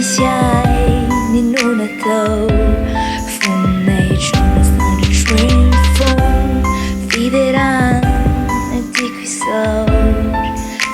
Misiai ninunato Formation is not a dream phone Fiderana di qui sord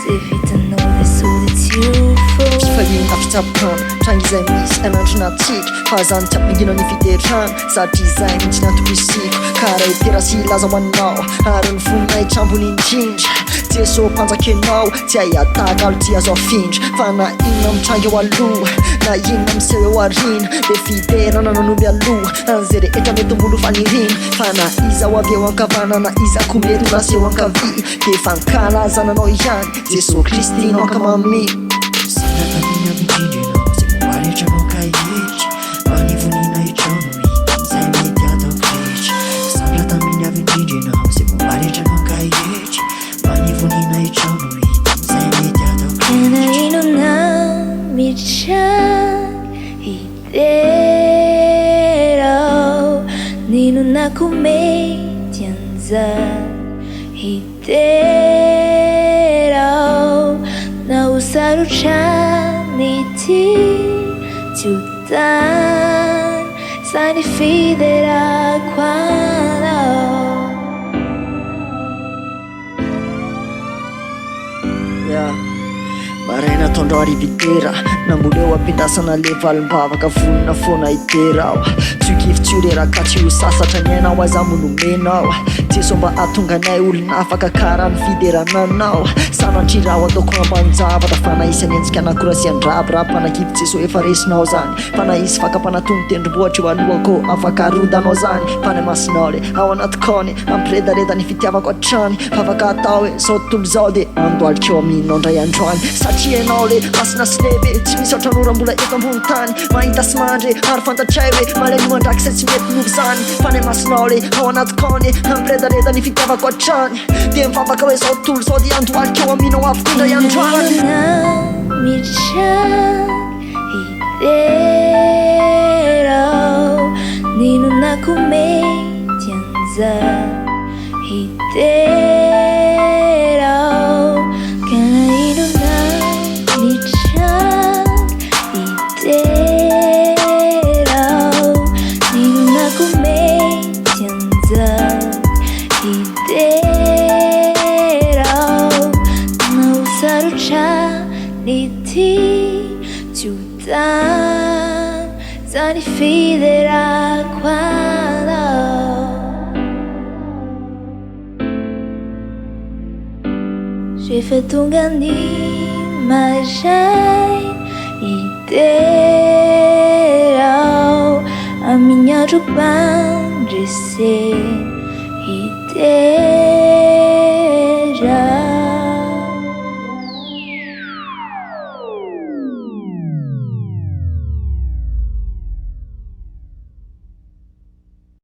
Se vita no de so that you fall Fahiny afitsapana trano izay misy anandro natsiky fa zany tsy ampangino ny fiderana satria izay mitsy nantopisiko karaha iterasy laza ho anao ary ny voninay trambony indrindra Jesosy mpanjakenao tsy hay ataka alo tsy azo afindra fa na inona mitrango eo aloha na inona miseho eo arina de fiderana nanomby aloha an'izay rehetra mety mbolo fanirina fa na iza ho avy eo ankavana na iza ko mety ho raseho ankavia de fankalazananao ihany Jesosy Kristy no ankamamy Sanataminya vindrindra ianao zay moarehetra anao kahetra manivonina hitrano izay mety ataoko rehetra Sanataminya vindrindra ianao zay moarehetra anao kahetra manivonina hitrano izay mety ataoko Kana inona mitran hidero Ninona kumety anzan hidero Na usaruchani ti Judan Sani fidera quando Maraina tondro arivitera nambola eo ampindasana le valim-bavaka vonona foana iterao tsyokivitsoreraka tsy ho sasatra ny ainao aza monomenao Jesosy mba atonganay olona afaka karaha ny fiderananao sanatrirao ataoko ambanjavatra fa naisany antsika anakorasy andrabirabo mpanakivy Jesosy efa resinao zany fa naisy fakampanatongo tendrombohatra eo alohako afaka arodanao zany fa ny masinao le ao anaty kone ampiredareda ny fitiavako hatrany fa afaka atao hoe zao tontolo zao de andoalikeo aminao ndray androany satria ianao le masina sy lehibe tsy misy ohatran'ora mbola eto ambony tany mahita sy mandre ary fantatray hoe maleno mandraky izay tsy mety novy zany fa ny masinao le ao anaty kane ampiredareda ny fitiavako hatrany de mivavaka hoe zao tontolo zao de andoalikeo aminao avokoa ndray androany Mitran hidero Ninuna kumety anzan hidero Kana inuna mitran hidero Ninuna kumety anzan hidero Na usaruchani ti Judan Zani fidera quando J'ai fait ton gagner ma gêne Idero A minha jupan de ser Idero